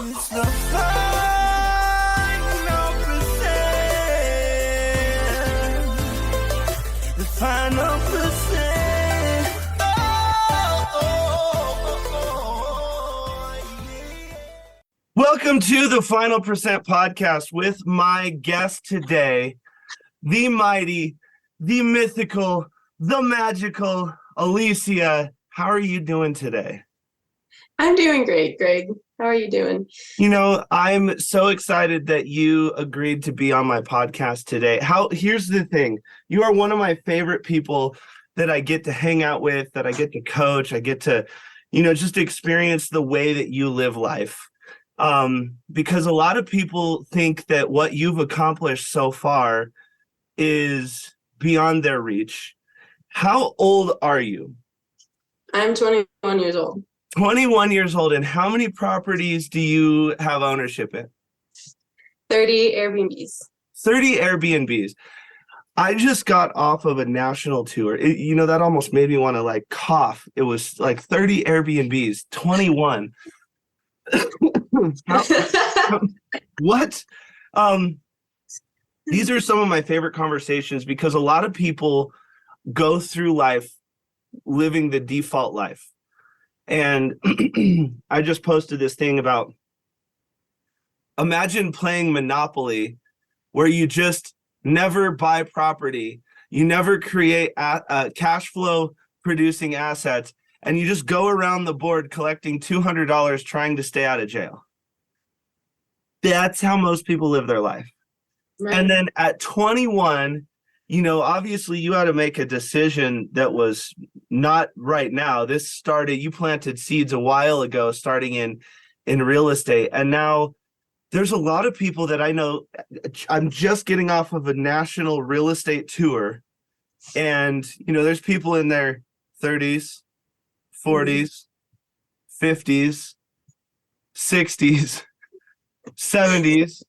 It's the final percent. The final percent. Yeah. Welcome to the Final Percent podcast with my guest today, the mighty, the mythical, the magical Alysia. How are you doing today? I'm doing great, Greg. How are you doing? You know, I'm so excited that you agreed to be on my podcast today. Here's the thing. You are one of my favorite people that I get to hang out with, that I get to coach. I get to, just experience the way that you live life. Because a lot of people think that what you've accomplished so far is beyond their reach. How old are you? I'm 21 years old. 21 years old, and how many properties do you have ownership in? 30 Airbnbs. 30 Airbnbs. I just got off of a national tour. That almost made me want to cough. It was like 30 Airbnbs, 21. What? These are some of my favorite conversations because a lot of people go through life living the default life. And I just posted this thing about, imagine playing Monopoly where you just never buy property, you never create cash flow producing assets, and you just go around the board collecting $200 trying to stay out of jail. That's how most people live their life. Right. And then at 21, obviously you had to make a decision that was not right now. You planted seeds a while ago, starting in real estate. And now there's a lot of people that I know. I'm just getting off of a national real estate tour. And, there's people in their 30s, 40s, 50s, 60s, 70s,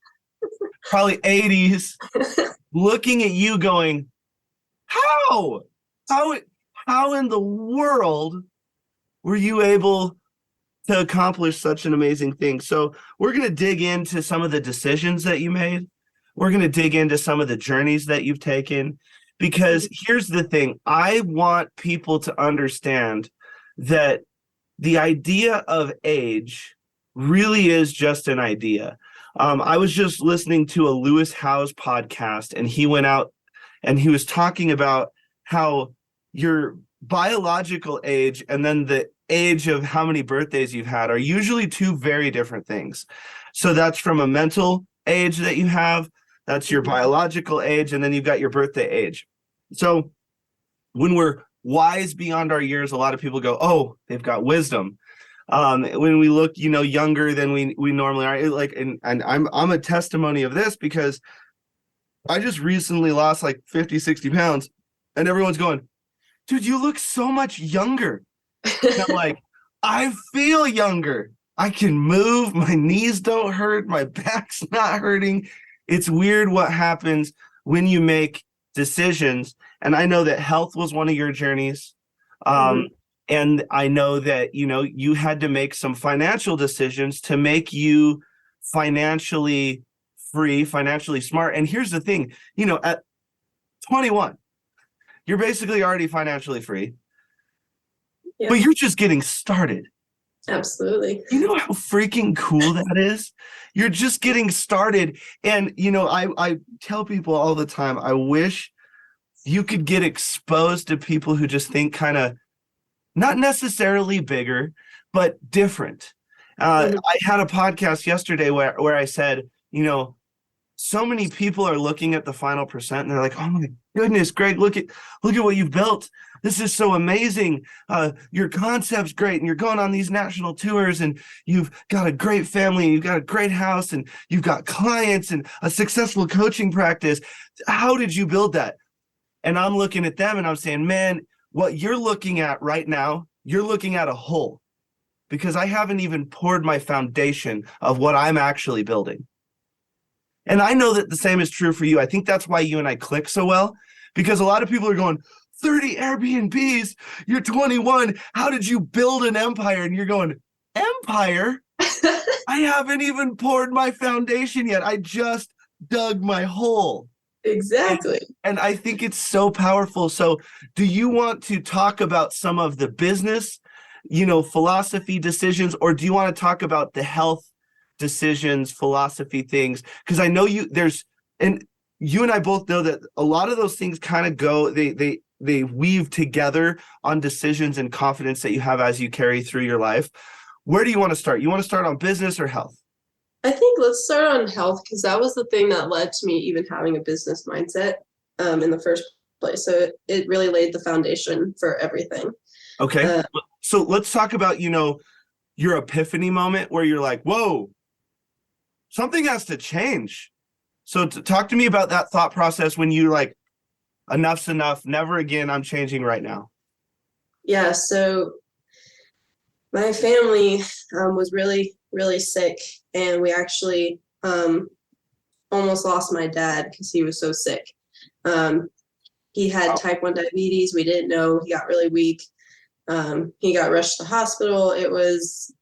probably 80s. Looking at you going, how in the world were you able to accomplish such an amazing thing? So we're going to dig into some of the decisions that you made. We're going to dig into some of the journeys that you've taken, because here's the thing. I want people to understand that the idea of age really is just an idea. I was just listening to a Lewis Howes podcast, and he went out and he was talking about how your biological age and then the age of how many birthdays you've had are usually two very different things. So that's from a mental age that you have, that's your biological age, and then you've got your birthday age. So when we're wise beyond our years, a lot of people go, oh, they've got wisdom. When we look, younger than we normally are, and I'm a testimony of this, because I just recently lost 50, 60 pounds, and everyone's going, dude, you look so much younger. And I'm like, I feel younger. I can move. My knees don't hurt. My back's not hurting. It's weird what happens when you make decisions. And I know that health was one of your journeys. And I know that, you had to make some financial decisions to make you financially free, financially smart. And here's the thing, at 21, you're basically already financially free, but you're just getting started. Absolutely. You know how freaking cool that is? You're just getting started. And, I tell people all the time, I wish you could get exposed to people who just think kind of, not necessarily bigger, but different. I had a podcast yesterday where I said, so many people are looking at the final percent and they're like, oh my goodness, Greg, look at what you've built. This is so amazing. Your concept's great, and you're going on these national tours, and you've got a great family, and you've got a great house, and you've got clients and a successful coaching practice. How did you build that? And I'm looking at them and I'm saying, man, what you're looking at right now, you're looking at a hole, because I haven't even poured my foundation of what I'm actually building. And I know that the same is true for you. I think that's why you and I click so well, because a lot of people are going, 30 Airbnbs, you're 21. How did you build an empire? And you're going, empire? I haven't even poured my foundation yet. I just dug my hole. And, Exactly. and I think it's so powerful. So, do you want to talk about some of the business, philosophy decisions, or do you want to talk about the health decisions, philosophy things? Because I know and you and I both know that a lot of those things kind of they weave together on decisions and confidence that you have as you carry through your life. Where do you want to start? You want to start on business or health? I think let's start on health because that was the thing that led to me even having a business mindset in the first place. So it really laid the foundation for everything. Okay. Uh, So let's talk about, your epiphany moment where you're like, whoa, something has to change. So talk to me about that thought process when you're like, enough's enough, never again, I'm changing right now. yeah, so my family was really, really sick, and we actually almost lost my dad because he was so sick. Um, he had Wow. type 1 diabetes. We didn't know. He got really weak. He got rushed to the hospital. It was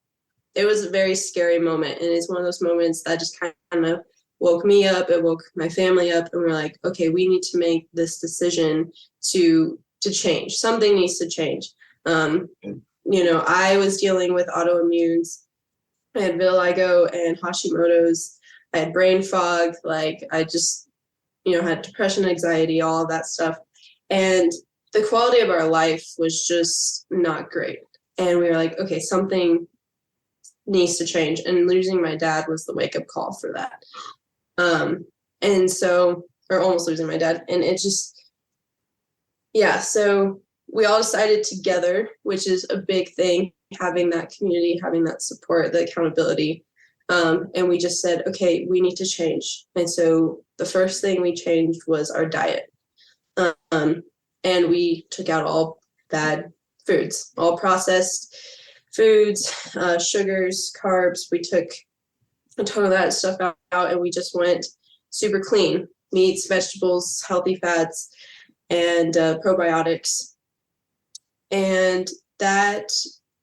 a very scary moment, and it's one of those moments that just kind of woke me up. It woke my family up, and we're like, okay, we need to make this decision to change. Something needs to change. I was dealing with autoimmunes. I had vitiligo and Hashimoto's. I had brain fog. Like I just, had depression, anxiety, all of that stuff. And the quality of our life was just not great. And we were like, okay, something needs to change. And losing my dad was the wake up call for that. And so, or almost losing my dad. And it just, yeah. So we all decided together, which is a big thing, having that community, having that support, the accountability. And we just said, okay, we need to change. And so the first thing we changed was our diet. And we took out all bad foods, all processed foods, sugars, carbs. We took a ton of that stuff out, and we just went super clean: meats, vegetables, healthy fats, and probiotics. And that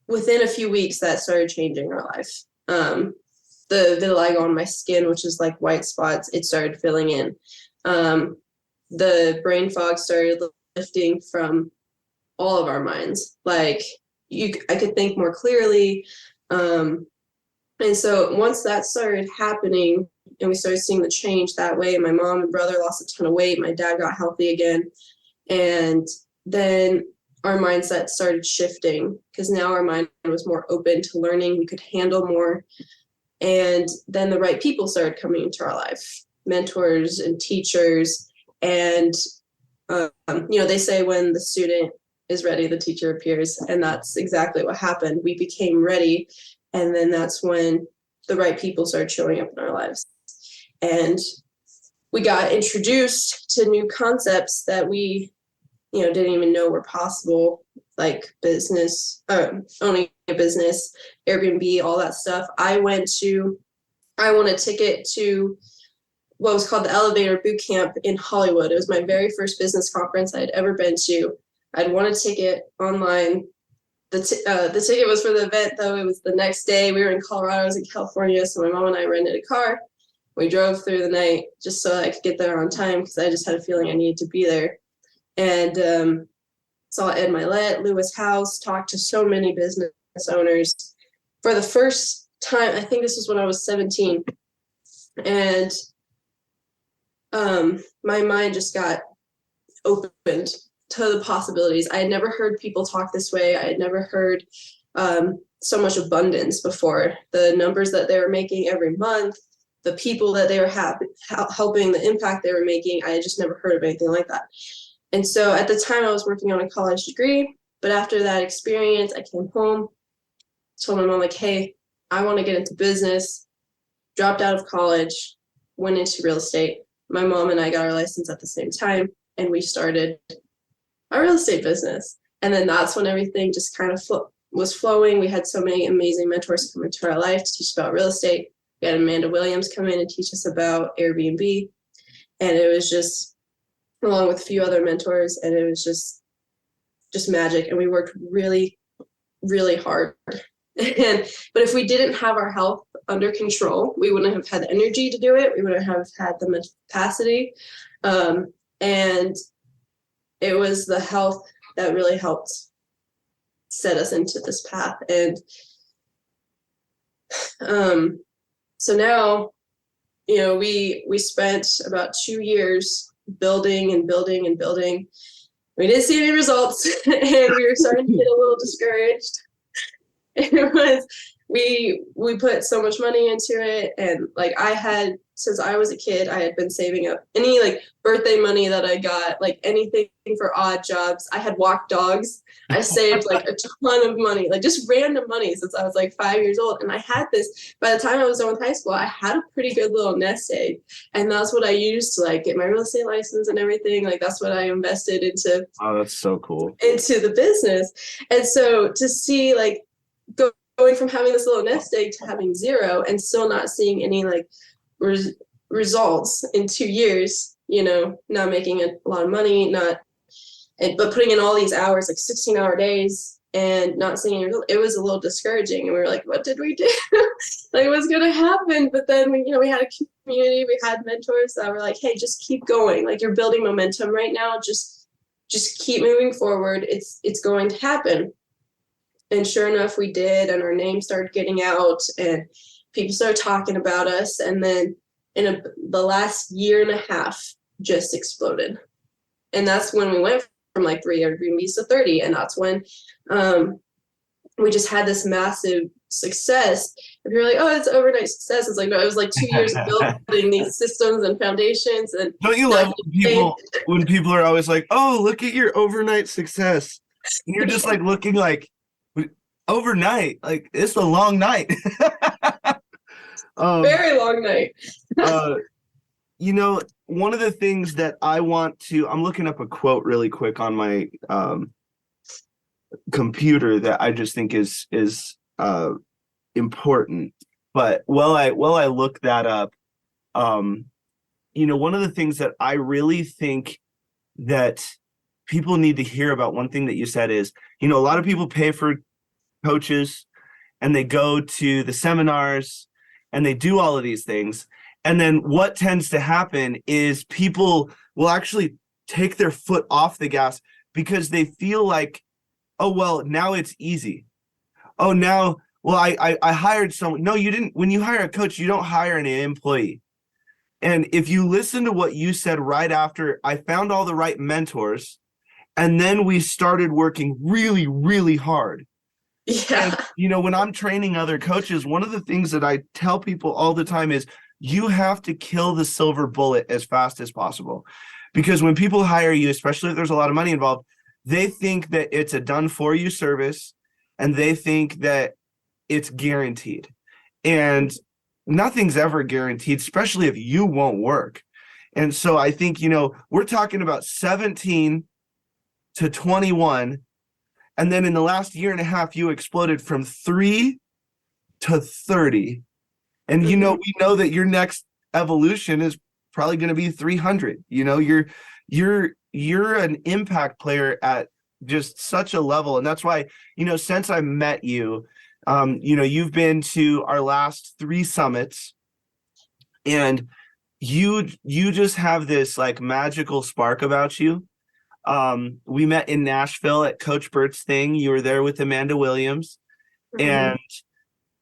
within a few weeks, that started changing our life. The vitiligo on my skin, which is like white spots, it started filling in. The brain fog started lifting from all of our minds. Like I could think more clearly. And so once that started happening and we started seeing the change that way, my mom and brother lost a ton of weight. My dad got healthy again. And then our mindset started shifting because now our mind was more open to learning. We could handle more. And then the right people started coming into our life, mentors and teachers. And, they say when the student is ready, the teacher appears. And that's exactly what happened. We became ready. And then that's when the right people started showing up in our lives. And we got introduced to new concepts that we, didn't even know were possible, like business, owning a business, Airbnb, all that stuff. I won a ticket to what was called the Elevator Boot Camp in Hollywood. It was my very first business conference I had ever been to. I'd won a ticket online. The ticket was for the event, though. It was the next day. We were in Colorado. I was in California, so my mom and I rented a car. We drove through the night just so I could get there on time because I just had a feeling I needed to be there. And saw Ed Milet, Lewis House, talked to so many business owners. For the first time, I think this was when I was 17, and my mind just got opened to the possibilities. I had never heard people talk this way. I had never heard so much abundance before. The numbers that they were making every month, the people that they were helping, the impact they were making, I had just never heard of anything like that. And so at the time I was working on a college degree, but after that experience, I came home, told my mom, like, hey, I want to get into business, dropped out of college, went into real estate. My mom and I got our license at the same time, and we started our real estate business. And then that's when everything just kind of was flowing. We had so many amazing mentors come into our life to teach about real estate. We had Amanda Williams come in and teach us about Airbnb. And it was just, along with a few other mentors, and it was just magic. And we worked really, really hard. But if we didn't have our health under control, we wouldn't have had the energy to do it. We wouldn't have had the capacity. And it was the health that really helped set us into this path. And so now, you know, we spent about 2 years building and building and building. We didn't see any results, and we were starting to get a little discouraged. It was, we put so much money into it, and like I had, since I was a kid, I had been saving up any like birthday money that I got, like anything for odd jobs. I had walked dogs. I saved like a ton of money, like just random money since I was like 5 years old. And I had this, by the time I was done with high school, I had a pretty good little nest egg. And that's what I used to like get my real estate license and everything. Like that's what I invested into. Oh, that's so cool. Into the business. And so to see like going from having this little nest egg to having zero and still not seeing any like results in 2 years, you know, not making a lot of money, but putting in all these hours, like 16-hour days, and not seeing any result, it was a little discouraging. And we were like, what did we do? Like, what's going to happen? But then we, you know, we had a community, we had mentors that were like, hey, just keep going. Like, you're building momentum right now. Just keep moving forward. It's going to happen. And sure enough, we did, and our name started getting out, and people started talking about us. And then the last year and a half just exploded. And that's when we went from like 3 Airbnbs to 30. And that's when we just had this massive success. If you're like, oh, it's overnight success, it's like, no, it was like 2 years of building these systems and foundations. And don't you love when people are always like, oh, look at your overnight success. And you're just like looking like, overnight, like it's a long night. Very long night. You know, one of the things that I'm looking up a quote really quick on my computer that I just think is important. But while I look that up, you know, one of the things that I really think that people need to hear about, one thing that you said is, you know, a lot of people pay for coaches and they go to the seminars and they do all of these things. And then what tends to happen is people will actually take their foot off the gas because they feel like, oh, well, now it's easy. Oh, now, well, I hired someone. No, you didn't. When you hire a coach, you don't hire an employee. And if you listen to what you said right after, I found all the right mentors, and then we started working really, really hard. Yeah. And, you know, when I'm training other coaches, one of the things that I tell people all the time is you have to kill the silver bullet as fast as possible. Because when people hire you, especially if there's a lot of money involved, they think that it's a done for you service, and they think that it's guaranteed. And nothing's ever guaranteed, especially if you won't work. And so I think, you know, we're talking about 17 to 21. And then in the last year and a half, you exploded from 3 to 30. And, you know, we know that your next evolution is probably going to be 300. You know, you're an impact player at just such a level. And that's why, you know, since I met you, you know, you've been to our last 3 summits, and you just have this like magical spark about you. We met in Nashville at Coach Bert's thing. You were there with Amanda Williams. And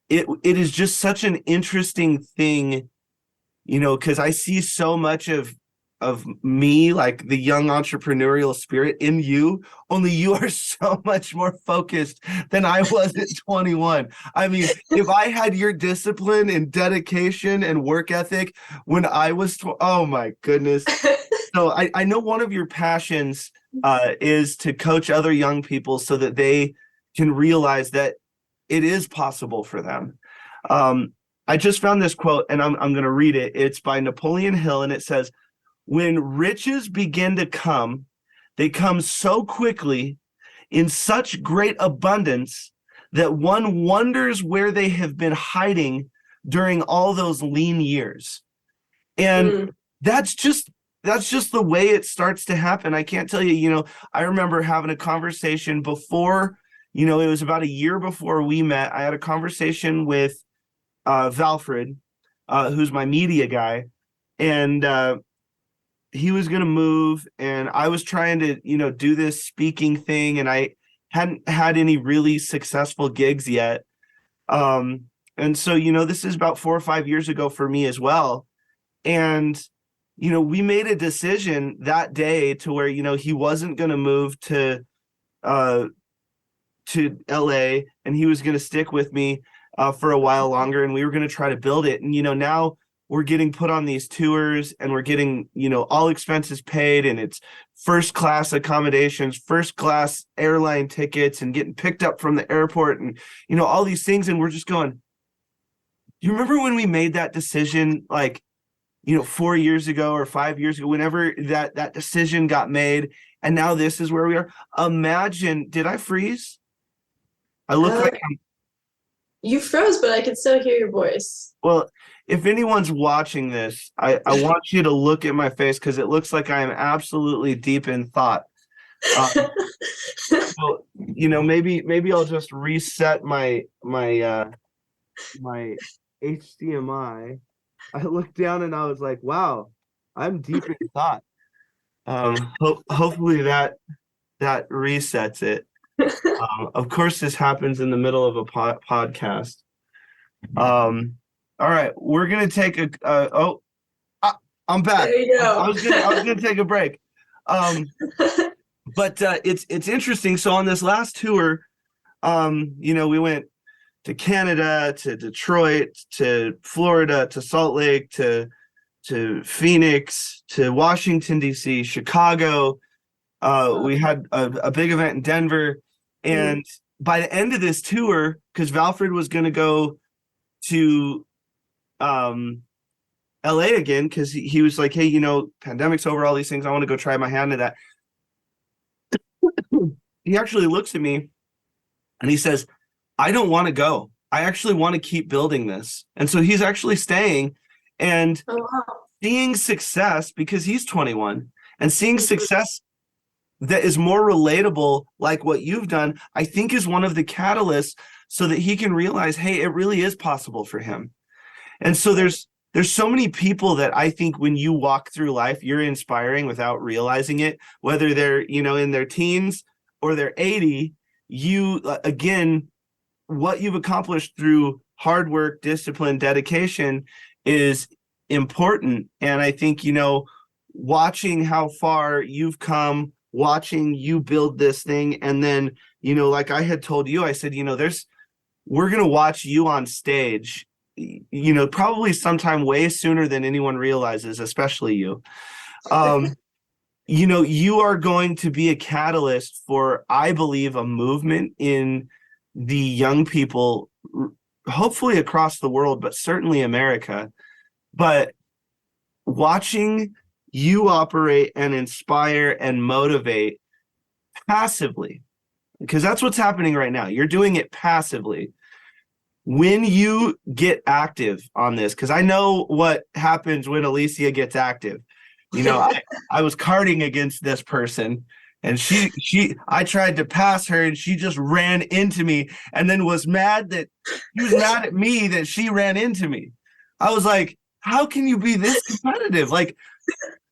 it is just such an interesting thing, you know, because I see so much of me, like the young entrepreneurial spirit in you, only you are so much more focused than I was at 21. I mean, if I had your discipline and dedication and work ethic when I was, oh my goodness. So I know one of your passions is to coach other young people so that they can realize that it is possible for them. I just found this quote, and I'm going to read it. It's by Napoleon Hill, and it says, "When riches begin to come, they come so quickly in such great abundance that one wonders where they have been hiding during all those lean years." And that's just the way it starts to happen. I can't tell you, you know, I remember having a conversation before it was about a year before we met. I had a conversation with Valfred, who's my media guy, and he was going to move, and I was trying to, do this speaking thing, and I hadn't had any really successful gigs yet. And so, this is about 4 or 5 years ago for me as well. And, we made a decision that day to where, he wasn't going to move to LA, and he was going to stick with me for a while longer, and we were going to try to build it. And, now we're getting put on these tours, and we're getting, all expenses paid, and it's first class accommodations, first class airline tickets, and getting picked up from the airport, and, all these things. And we're just going, you remember when we made that decision, like, 4 years ago or 5 years ago, whenever that decision got made, and now this is where we are. Imagine, did I freeze? I look like you froze, but I can still hear your voice. Well, if anyone's watching this, I want you to look at my face, because it looks like I am absolutely deep in thought. So, maybe I'll just reset my HDMI. I looked down and I was like, wow, I'm deep in thought. Hopefully that resets it. Of course, this happens in the middle of a podcast. All right, we're gonna take I'm back. There you go. I was gonna take a break. But it's interesting. So on this last tour, we went to Canada, to Detroit, to Florida, to Salt Lake, to Phoenix, to Washington, D.C., Chicago. We had a big event in Denver. And by the end of this tour, because Valfred was going to go to LA again, because he was like, hey, pandemic's over, all these things. I want to go try my hand at that. He actually looks at me and he says, I don't want to go. I actually want to keep building this. And so he's actually staying and seeing success, because he's 21, and seeing success that is more relatable, like what you've done, I think is one of the catalysts so that he can realize, hey, it really is possible for him. And so there's so many people that I think when you walk through life, you're inspiring without realizing it, whether they're, in their teens or they're 80, again, what you've accomplished through hard work, discipline, dedication is important. And I think, watching how far you've come, watching you build this thing, and then, like I had told you, I said, we're going to watch you on stage, probably sometime way sooner than anyone realizes, especially you. You are going to be a catalyst for, I believe, a movement in the young people, hopefully across the world, but certainly America. But watching you operate and inspire and motivate passively, because that's what's happening right now. You're doing it passively. When you get active on this, because I know what happens when Alysia gets active. I was karting against this person, and I tried to pass her, and she just ran into me, and then was mad at me that she ran into me. I was like, how can you be this competitive? Like,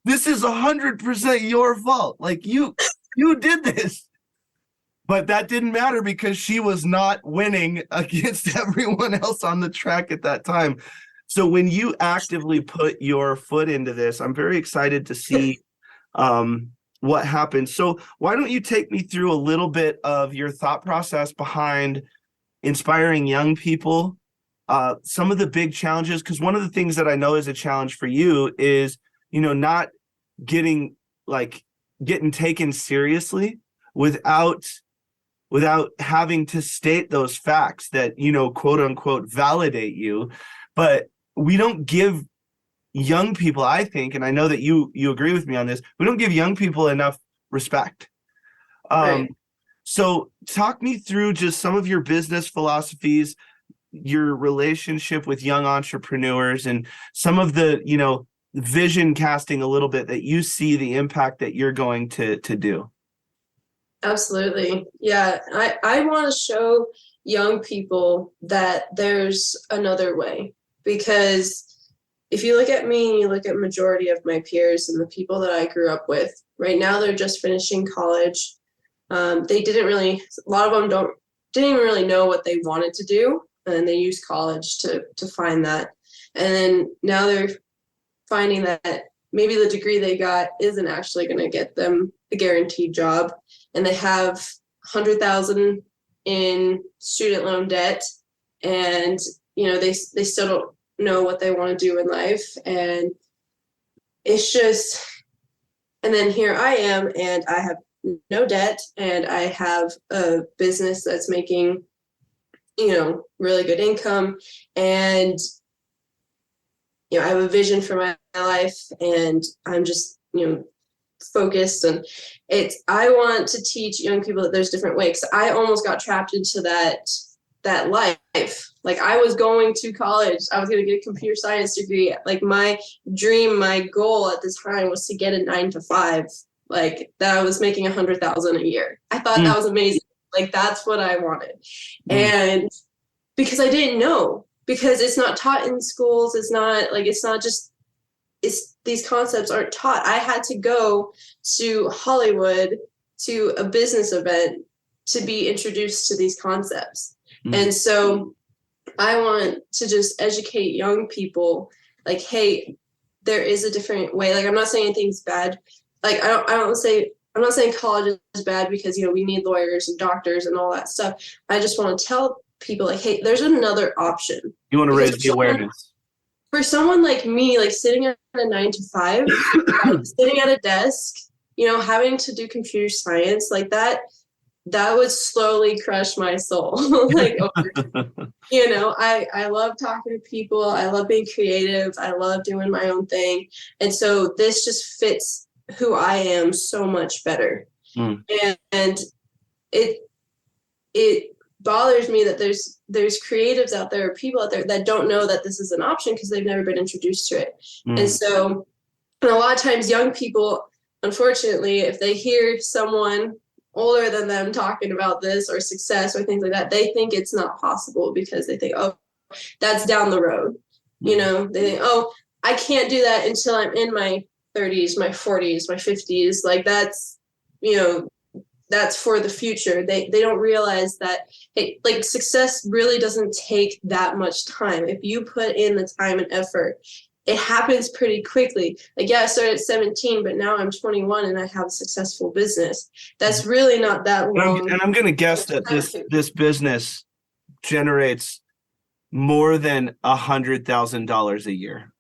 this is 100% your fault. Like, you did this. But that didn't matter, because she was not winning against everyone else on the track at that time. So when you actively put your foot into this, I'm very excited to see what happens. So why don't you take me through a little bit of your thought process behind inspiring young people, some of the big challenges, because one of the things that I know is a challenge for you is, not getting taken seriously without having to state those facts that, quote unquote, validate you. But we don't give young people, I think, and I know that you agree with me on this, we don't give young people enough respect. Right. So talk me through just some of your business philosophies, your relationship with young entrepreneurs, and some of the, vision casting a little bit that you see the impact that you're going to do. Absolutely. Yeah. I want to show young people that there's another way, because if you look at me and you look at majority of my peers and the people that I grew up with, right now they're just finishing college. They didn't really, a lot of them didn't even really know what they wanted to do, and they used college to find that. And then now they're finding that maybe the degree they got isn't actually going to get them a guaranteed job, and they have 100,000 in student loan debt, and they still don't know what they want to do in life, and it's just, and then here I am, and I have no debt, and I have a business that's making really good income, and I have a vision for my life, and I'm just focused, and I want to teach young people that there's different ways. I almost got trapped into that life. Like, I was going to college, I was going to get a computer science degree. Like, my dream, my goal at the time was to get a 9-to-5, like that I was making 100,000 a year. I thought that was amazing. Like, that's what I wanted. And because I didn't know, because it's not taught in schools, it's not just, these concepts aren't taught. I had to go to Hollywood to a business event to be introduced to these concepts. And so I want to just educate young people, like, hey, there is a different way. Like, I'm not saying anything's bad. Like, I'm not saying college is bad, because we need lawyers and doctors and all that stuff. I just want to tell people, like, hey, there's another option. You want to raise the awareness. For someone like me, like sitting at a 9-to-5, sitting at a desk, having to do computer science, like that would slowly crush my soul. Like, I love talking to people. I love being creative. I love doing my own thing. And so this just fits who I am so much better. And it bothers me that there's creatives out there, people out there that don't know that this is an option, because they've never been introduced to it. And so, and a lot of times young people, unfortunately, if they hear someone older than them talking about this or success or things like that, they think it's not possible, because they think, oh, that's down the road. They think, oh, I can't do that until I'm in my 30s, my 40s, my 50s. Like, that's that's for the future. They don't realize that, hey, like, success really doesn't take that much time. If you put in the time and effort, it happens pretty quickly. Like, yeah, I started at 17, but now I'm 21 and I have a successful business. That's really not that long. And I'm going to guess that this business generates more than $100,000 a year.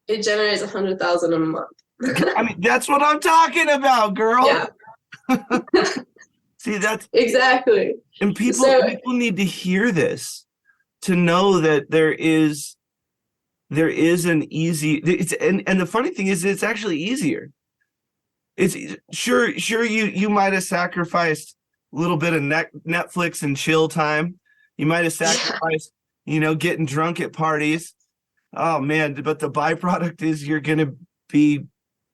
It generates 100,000 a month. I mean, that's what I'm talking about, girl. Yeah. See, that's exactly. And people need to hear this, to know that there is an easy, and the funny thing is, it's actually easier. It's sure you might have sacrificed a little bit of Netflix and chill time. You might have sacrificed, getting drunk at parties. Oh man, but the byproduct is you're going to be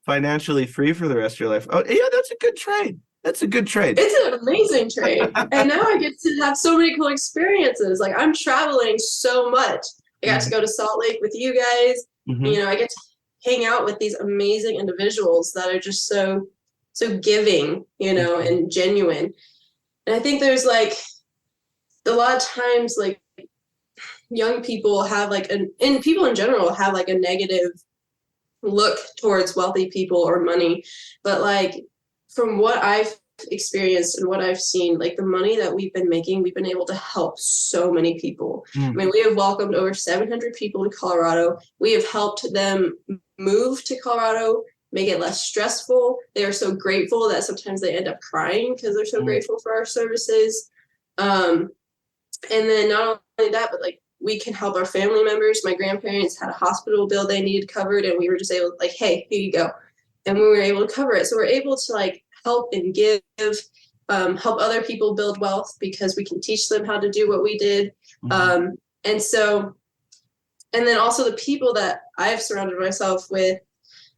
financially free for the rest of your life. Oh yeah, that's a good trade. That's a good trade. It's an amazing trade. And now I get to have so many cool experiences. Like, I'm traveling so much. I got to go to Salt Lake with you guys. I get to hang out with these amazing individuals that are just so giving, and genuine. And I think there's, like, a lot of times, like, young people have, like, and people in general have, like, a negative look towards wealthy people or money. But, like, from what I've experienced and what I've seen, like, the money that we've been making, we've been able to help so many people. I mean, we have welcomed over 700 people to Colorado. We have helped them move to Colorado, make it less stressful. They are so grateful that sometimes they end up crying because they're so grateful for our services. And then not only that, but, like, we can help our family members. My grandparents had a hospital bill they needed covered, and we were just able to, like, hey, here you go. And we were able to cover it. So we're able to, like, help and give, help other people build wealth, because we can teach them how to do what we did. And so, and then also the people that I've surrounded myself with,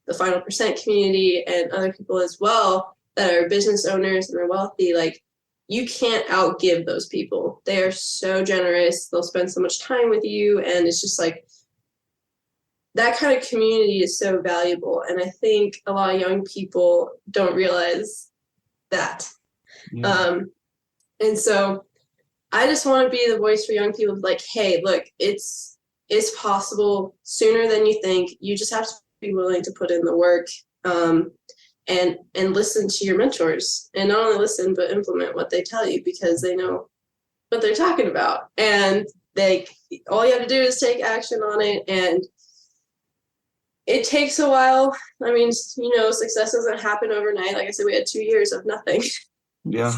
the Final Percent community and other people as well, that are business owners and are wealthy, like you can't outgive those people. They are so generous. They'll spend so much time with you. And it's just like that kind of community is so valuable. And I think a lot of young people don't realize that. Yeah. And so I just want to be the voice for young people, like, hey, look, it's possible sooner than you think. You just have to be willing to put in the work, and listen to your mentors, and not only listen, but implement what they tell you, because they know what they're talking about. And all you have to do is take action on it. And it takes a while. I mean, success doesn't happen overnight. Like I said, we had 2 years of nothing. Yeah.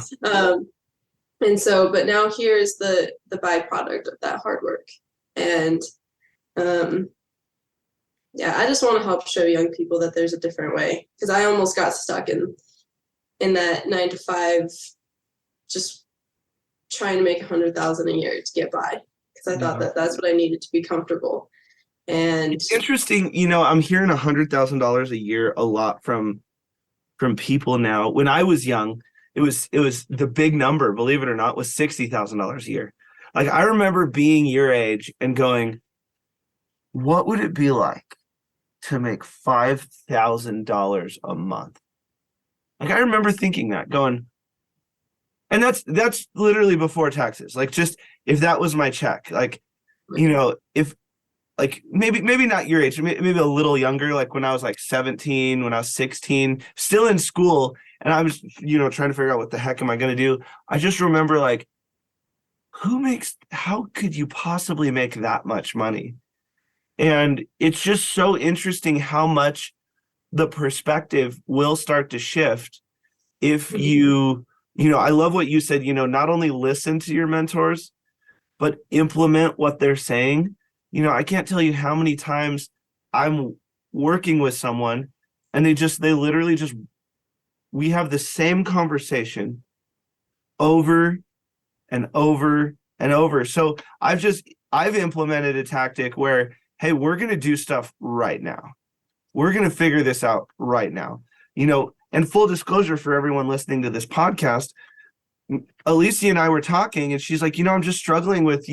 And so, but now here's the byproduct of that hard work. And yeah, I just want to help show young people that there's a different way, because I almost got stuck in that 9 to 5, just trying to make 100,000 a year to get by, because I thought that that's what I needed to be comfortable. And it's interesting, I'm hearing $100,000 a year a lot from people now. When I was young, it was the big number, believe it or not, was $60,000 a year. Like, I remember being your age and going, what would it be like to make $5,000 a month? Like, I remember thinking that, going, and that's literally before taxes. Like, just if that was my check, like, if, like, maybe not your age, maybe a little younger, like when I was like 17, when I was 16, still in school, and I was, trying to figure out what the heck am I going to do. I just remember, like, how could you possibly make that much money? And it's just so interesting how much the perspective will start to shift if I love what you said, not only listen to your mentors, but implement what they're saying. I can't tell you how many times I'm working with someone and they literally just, we have the same conversation over and over and over. So I've implemented a tactic where, hey, we're going to do stuff right now. We're going to figure this out right now. And full disclosure for everyone listening to this podcast, Alysia and I were talking, and she's like, I'm just struggling with,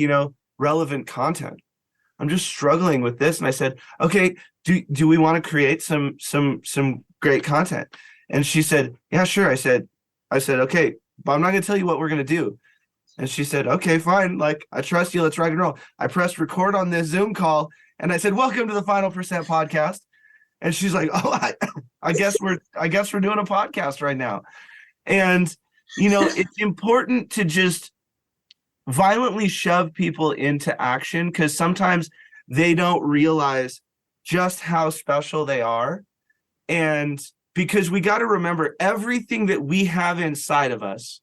relevant content. I'm just struggling with this. And I said, okay, do we want to create some great content? And she said, yeah, sure. I said, okay, but I'm not going to tell you what we're going to do. And she said, okay, fine. Like, I trust you. Let's rock and roll. I pressed record on this Zoom call, and I said, welcome to the Final Percent podcast. And she's like, oh, I guess we're doing a podcast right now. And, it's important to just violently shove people into action, because sometimes they don't realize just how special they are. And because we got to remember, everything that we have inside of us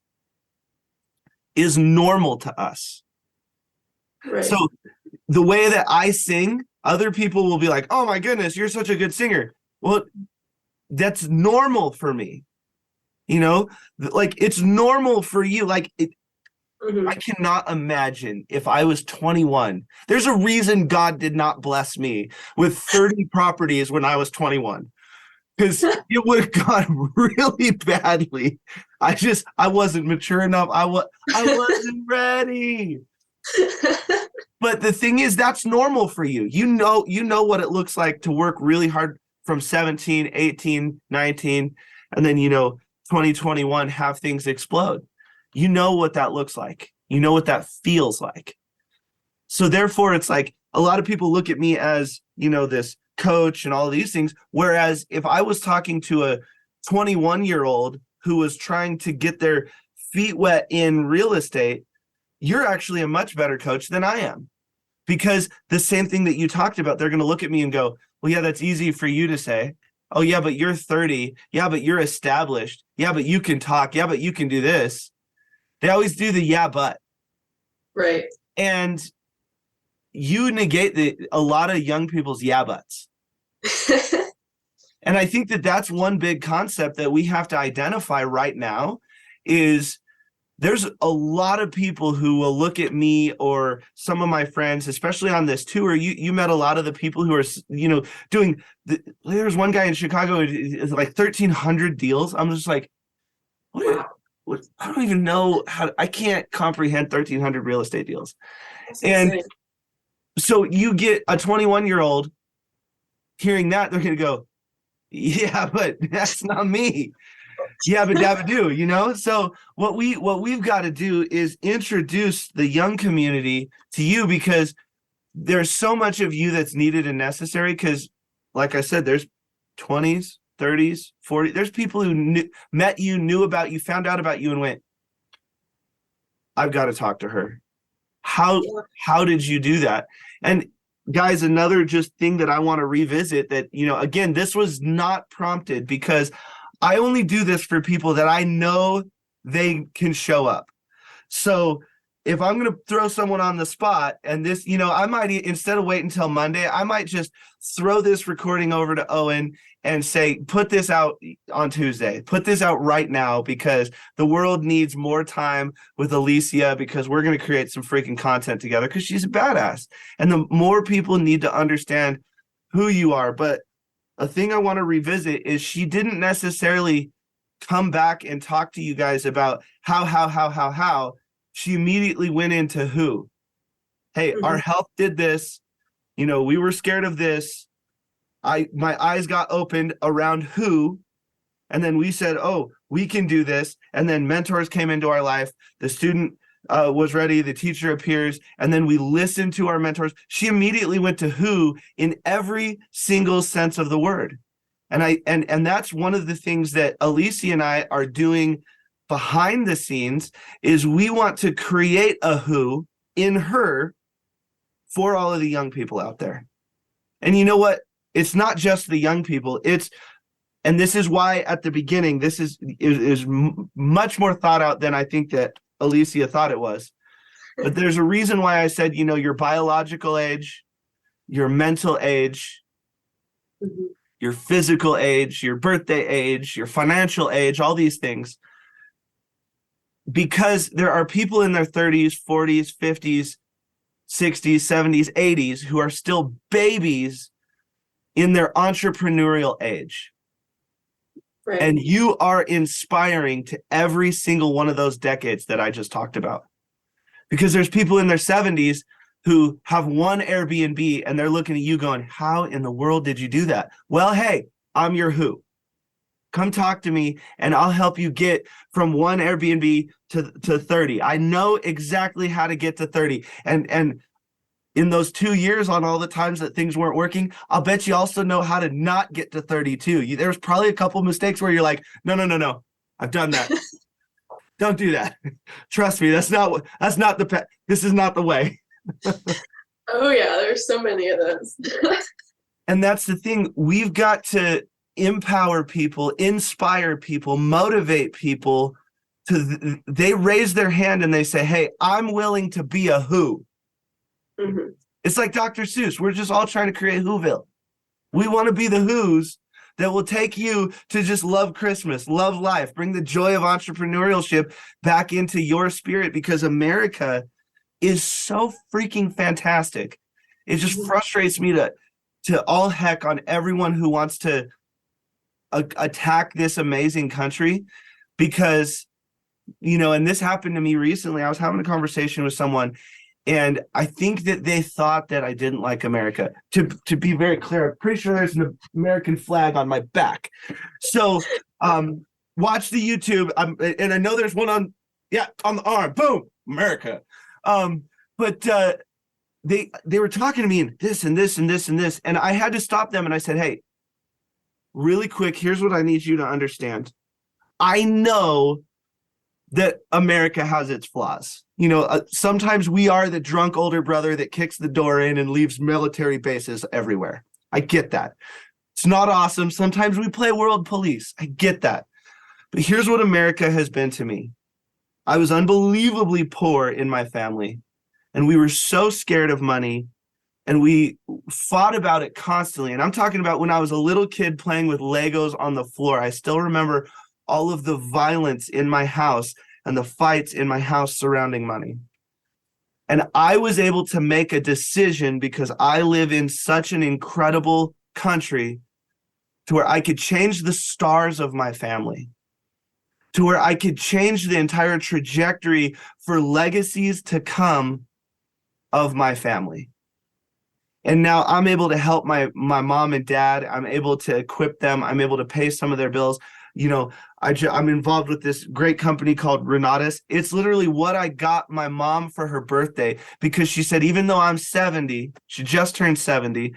is normal to us. right. So the way that I sing, other people will be like, oh my goodness, you're such a good singer. Well, that's normal for me. Like, it's normal for you. Like, I cannot imagine if I was 21. There's a reason God did not bless me with 30 properties when I was 21, because it would have gone really badly. I wasn't mature enough. I wasn't ready. But the thing is, that's normal for you. You know what it looks like to work really hard from 17, 18, 19, and then 2021 have things explode. You know what that looks like. You know what that feels like. So therefore, it's like a lot of people look at me as, this coach and all of these things. Whereas if I was talking to a 21-year-old who was trying to get their feet wet in real estate, you're actually a much better coach than I am. Because the same thing that you talked about, they're going to look at me and go, well, yeah, that's easy for you to say. Oh, yeah, but you're 30. Yeah, but you're established. Yeah, but you can talk. Yeah, but you can do this. They always do the yeah, but. Right. And you negate a lot of young people's yeah, buts. And I think that that's one big concept that we have to identify right now is there's a lot of people who will look at me or some of my friends, especially on this tour. You met a lot of the people who are, doing there's one guy in Chicago who is like 1,300 deals. I'm just like, What, what, I don't even know I can't comprehend 1,300 real estate deals. That's And insane. so you get a 21-year-old hearing that, they're going to go, yeah, but that's not me. Yeah, but dabba do, So what we've got to do is introduce the young community to you, because there's so much of you that's needed and necessary. Because, like I said, there's 20s, 30s, 40s. There's people who met you, knew about you, found out about you, and went, I've got to talk to her. How did you do that? And guys, another just thing that I want to revisit that, again, this was not prompted, because I only do this for people that I know they can show up. So if I'm going to throw someone on the spot, and this, I might, instead of wait until Monday, I might just throw this recording over to Owen and say, put this out on Tuesday, put this out right now, because the world needs more time with Alysia, because we're going to create some freaking content together, because she's a badass. And the more people need to understand who you are. But a thing I want to revisit is she didn't necessarily come back and talk to you guys about how. She immediately went into who. Hey, our health did this. We were scared of this. My eyes got opened around who. And then we said, oh, we can do this. And then mentors came into our life. The student was ready. The teacher appears. And then we listened to our mentors. She immediately went to who in every single sense of the word. And that's one of the things that Alysia and I are doing behind the scenes, is we want to create a who in her for all of the young people out there. And you know what? It's not just the young people. And this is why at the beginning, this is much more thought out than I think that Alysia thought it was. But there's a reason why I said, your biological age, your mental age, your physical age, your birthday age, your financial age, all these things. Because there are people in their 30s, 40s, 50s, 60s, 70s, 80s who are still babies in their entrepreneurial age. Right. And you are inspiring to every single one of those decades that I just talked about. Because there's people in their 70s who have one Airbnb and they're looking at you going, how in the world did you do that? Well, hey, I'm your who. Come talk to me and I'll help you get from one Airbnb to 30. I know exactly how to get to 30. And in those 2 years, on all the times that things weren't working, I'll bet you also know how to not get to 32. There's probably a couple mistakes where you're like, no. I've done that. Don't do that. Trust me. This is not the way. Oh yeah. There's so many of those. And that's the thing. We've got to empower people, inspire people, motivate people they raise their hand and they say, hey, I'm willing to be a who. It's like Dr. Seuss. We're just all trying to create Whoville. We want to be the who's that will take you to just love Christmas, love life, bring the joy of entrepreneurship back into your spirit, because America is so freaking fantastic. It just frustrates me to all heck on everyone who wants to attack this amazing country, because, and this happened to me recently. I was having a conversation with someone, and I think that they thought that I didn't like America. To be very clear, I'm pretty sure there's an American flag on my back. So watch the YouTube, and I know there's one on the arm. Boom, America. But they were talking to me and this and this and this and this, and I had to stop them, and I said, hey, really quick, here's what I need you to understand. I know that America has its flaws. Sometimes we are the drunk older brother that kicks the door in and leaves military bases everywhere. I get that. It's not awesome. Sometimes we play world police. I get that. But here's what America has been to me. I was unbelievably poor in my family, and we were so scared of money, and we fought about it constantly. And I'm talking about when I was a little kid playing with Legos on the floor. I still remember all of the violence in my house and the fights in my house surrounding money. And I was able to make a decision, because I live in such an incredible country, to where I could change the stars of my family. to where I could change the entire trajectory for legacies to come of my family. And now I'm able to help my mom and dad. I'm able to equip them. I'm able to pay some of their bills. I'm involved with this great company called Renatus. It's literally what I got my mom for her birthday, because she said, even though I'm 70, she just turned 70,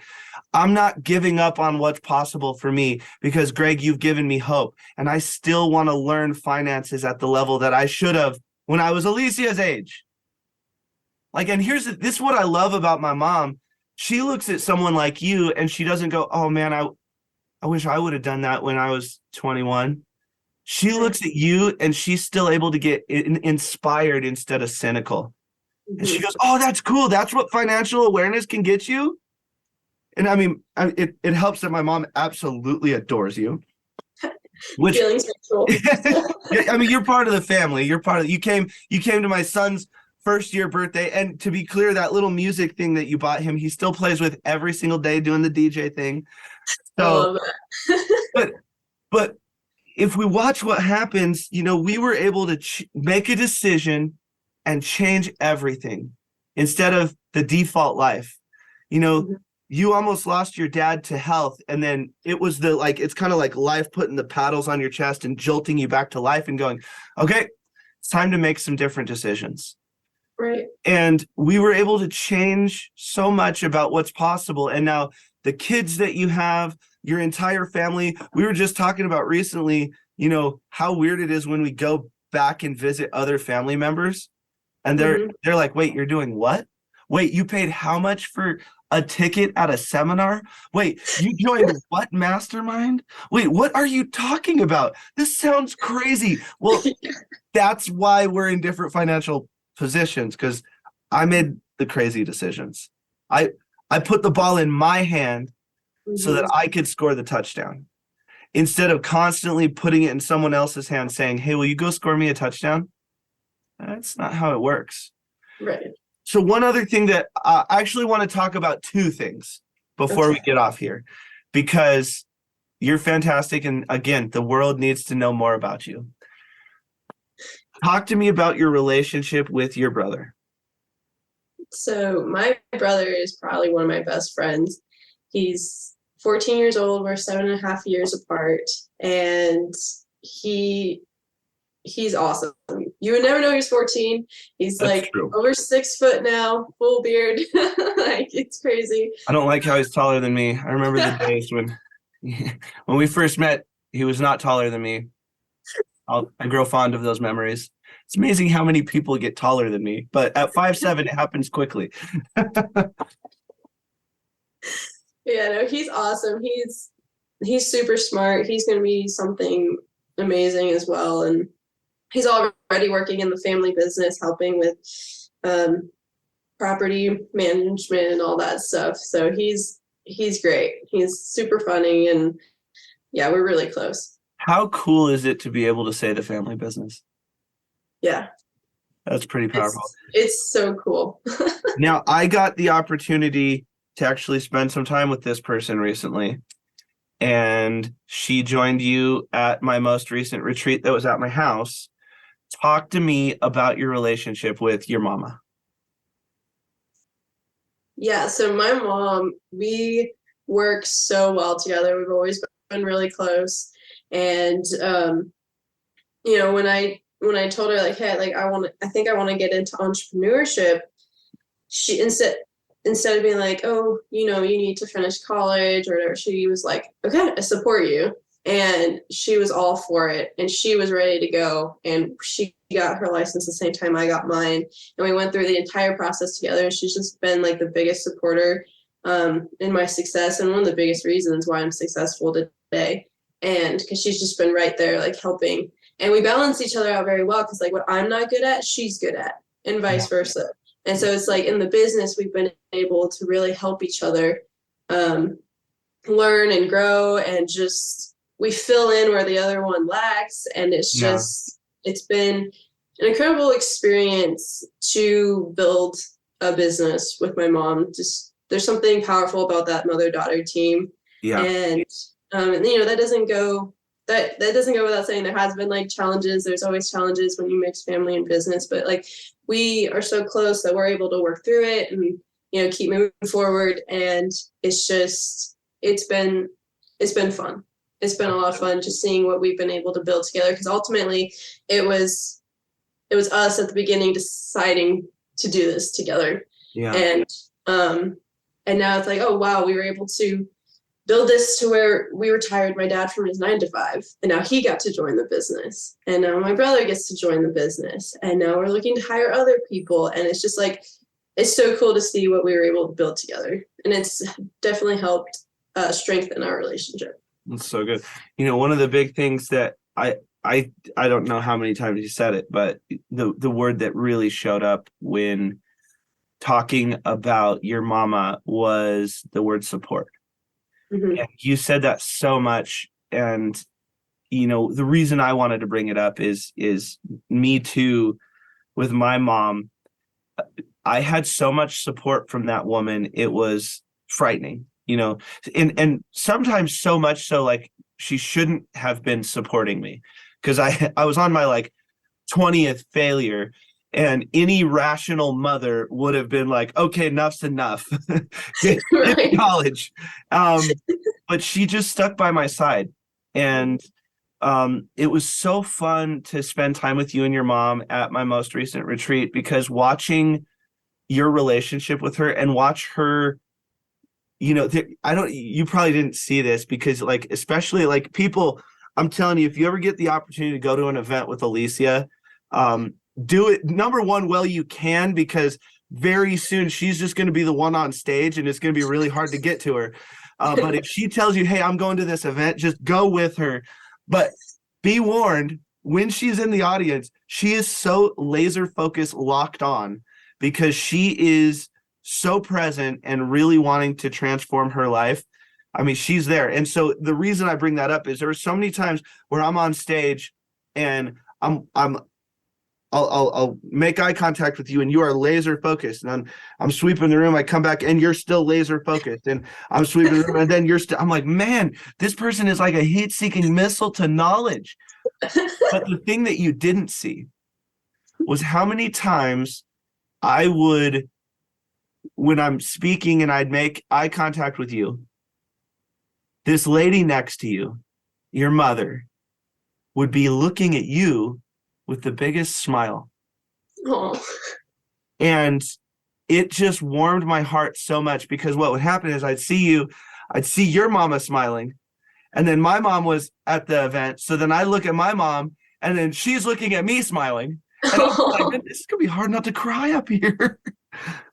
I'm not giving up on what's possible for me, because Greg, you've given me hope. And I still want to learn finances at the level that I should have when I was Alysia's age. Like, and this is what I love about my mom. She looks at someone like you and she doesn't go, oh man, I wish I would have done that when I was 21. She looks at you and she's still able to get inspired instead of cynical. And she goes, oh, that's cool. That's what financial awareness can get you. And I mean, it helps that my mom absolutely adores you. Which, feeling sexual. I mean, you're part of the family. You came to my son's first year birthday. And to be clear, that little music thing that you bought him, he still plays with every single day doing the DJ thing. So, I love that. but if we watch what happens, we were able to make a decision and change everything instead of the default life. You almost lost your dad to health, and then it was it's kind of like life putting the paddles on your chest and jolting you back to life and going, okay, it's time to make some different decisions. Right. And we were able to change so much about what's possible. And now the kids that you have, your entire family, we were just talking about recently, how weird it is when we go back and visit other family members and they're like, wait, you're doing what? Wait, you paid how much for a ticket at a seminar? Wait, you joined what mastermind? Wait, what are you talking about? This sounds crazy. Well, that's why we're in different financial positions, because I made the crazy decisions. I put the ball in my hand so that I could score the touchdown, instead of constantly putting it in someone else's hand saying, hey, will you go score me a touchdown? That's not how it works. Right. So one other thing that I actually want to talk about, two things before we get off here, because you're fantastic. And again, the world needs to know more about you. Talk to me about your relationship with your brother. So my brother is probably one of my best friends. He's 14 years old. We're 7.5 years apart. And he's awesome. You would never know he's 14. He's That's true. Over 6 foot now, full beard. It's crazy. I don't like how he's taller than me. I remember the days when we first met, he was not taller than me. I grow fond of those memories. It's amazing how many people get taller than me, but at 5'7", it happens quickly. Yeah, no, he's awesome. He's super smart. He's going to be something amazing as well. And he's already working in the family business, helping with property management and all that stuff. So he's great. He's super funny, and yeah, we're really close. How cool is it to be able to say the family business? Yeah. That's pretty powerful. It's so cool. Now, I got the opportunity to actually spend some time with this person recently, and she joined you at my most recent retreat that was at my house. Talk to me about your relationship with your mama. Yeah, so my mom, we work so well together. We've always been really close. And when I told her like, hey, like I think I want to get into entrepreneurship, she instead of being like, oh, you need to finish college or whatever, she was like, okay, I support you. And she was all for it, and she was ready to go, and she got her license the same time I got mine, and we went through the entire process together. And she's just been like the biggest supporter in my success, and one of the biggest reasons why I'm successful today. And because she's just been right there, like helping, and we balance each other out very well, because like what I'm not good at, she's good at, and vice versa. And so it's like in the business, we've been able to really help each other learn and grow, and just we fill in where the other one lacks. And it's just, it's been an incredible experience to build a business with my mom. Just, there's something powerful about that mother-daughter team. Yeah. And, that doesn't go that doesn't go without saying. There has been like challenges. There's always challenges when you mix family and business, but like we are so close that we're able to work through it and, you know, keep moving forward. And it's just, it's been fun. It's been a lot of fun just seeing what we've been able to build together. Because ultimately it was us at the beginning deciding to do this together. Yeah. And now it's like, oh wow, we were able to build this to where we retired my dad from his 9 to 5, and now he got to join the business, and now my brother gets to join the business, and now we're looking to hire other people. And it's just like, it's so cool to see what we were able to build together, and it's definitely helped strengthen our relationship. That's so good. You know, one of the big things that I don't know how many times you said it, but the word that really showed up when talking about your mama was the word support. Mm-hmm. And you said that so much. And, you know, the reason I wanted to bring it up is me too, with my mom. I had so much support from that woman. It was frightening, you know, and sometimes so much so like she shouldn't have been supporting me, because I was on my like 20th failure, and any rational mother would have been like, okay, enough's enough. Get to college. But she just stuck by my side. And it was so fun to spend time with you and your mom at my most recent retreat, because watching your relationship with her and watch her, you know, you probably didn't see this, because like, especially like people, I'm telling you, if you ever get the opportunity to go to an event with Alysia, do it, number one, well, you can, because very soon she's just going to be the one on stage and it's going to be really hard to get to her. But if she tells you, hey, I'm going to this event, just go with her. But be warned, when she's in the audience, she is so laser focused, locked on, because she is so present and really wanting to transform her life. I mean, she's there. And so the reason I bring that up is there are so many times where I'm on stage and I'll make eye contact with you and you are laser focused, and I'm sweeping the room. I come back and you're still laser focused, and I'm sweeping the room, and then I'm like, man, this person is like a heat-seeking missile to knowledge. But the thing that you didn't see was how many times I would, when I'm speaking and I'd make eye contact with you, this lady next to you, your mother, would be looking at you with the biggest smile. Aww. And it just warmed my heart so much, because what would happen is I'd see your mama smiling, and then my mom was at the event. So then I look at my mom, and then she's looking at me smiling. And I'm like, this is gonna be hard not to cry up here.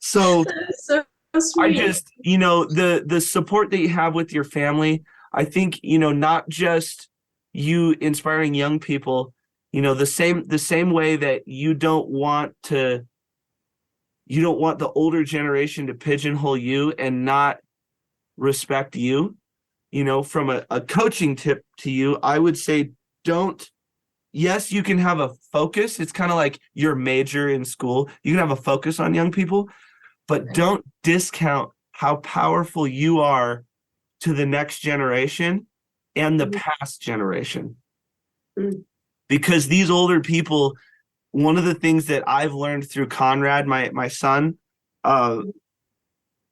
So, so sweet. I just, you know, the support that you have with your family, I think, you know, not just you inspiring young people, you know, the same way that you don't want the older generation to pigeonhole you and not respect you. You know, from a coaching tip to you, I would say, yes, you can have a focus. It's kind of like your major in school. You can have a focus on young people, but don't discount how powerful you are to the next generation and the past generation. Mm. Because these older people, one of the things that I've learned through Conrad, my son,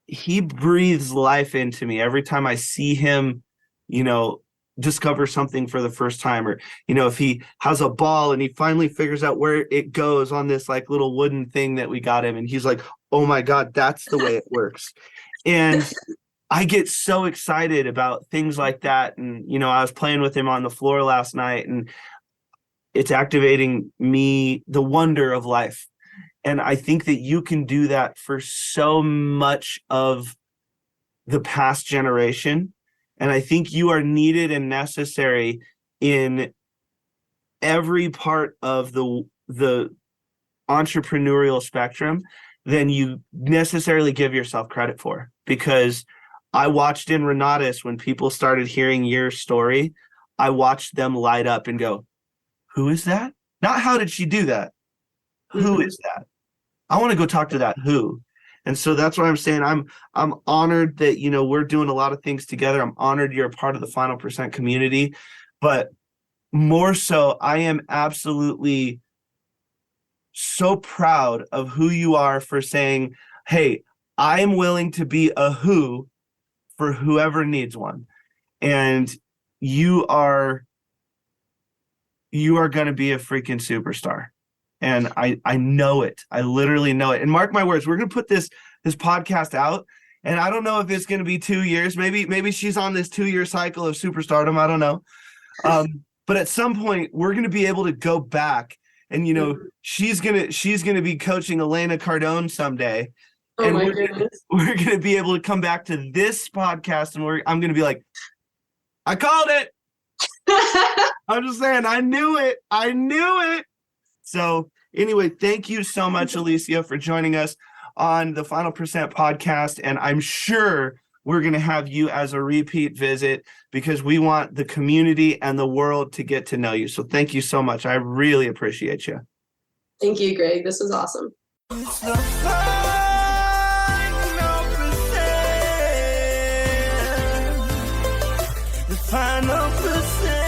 he breathes life into me every time I see him, you know, discover something for the first time. Or, you know, if he has a ball and he finally figures out where it goes on this like little wooden thing that we got him, and he's like, oh my God, that's the way it works. And I get so excited about things like that. And, you know, I was playing with him on the floor last night, and it's activating me, the wonder of life. And I think that you can do that for so much of the past generation. And I think you are needed and necessary in every part of the entrepreneurial spectrum than you necessarily give yourself credit for. Because I watched in Renatus, when people started hearing your story, I watched them light up and go, who is that? Not how did she do that? Who is that? I want to go talk to that who. And so that's what I'm saying. I'm honored that, you know, we're doing a lot of things together. I'm honored you're a part of the Final Percent community. But more so, I am absolutely so proud of who you are for saying, hey, I am willing to be a who for whoever needs one. And you are going to be a freaking superstar. And I know it. I literally know it. And mark my words, we're going to put this podcast out. And I don't know if it's going to be 2 years. Maybe she's on this 2-year cycle of superstardom. I don't know. But at some point, we're going to be able to go back, and she's gonna be coaching Elena Cardone someday. Oh and my goodness. We're gonna be able to come back to this podcast, and I'm gonna be like, I called it. I'm just saying, I knew it. So anyway, thank you so much, Alysia, for joining us on the Final Percent podcast. And I'm sure we're going to have you as a repeat visit because we want the community and the world to get to know you. So thank you so much. I really appreciate you. Thank you, Greg. This was awesome. It's the final percent.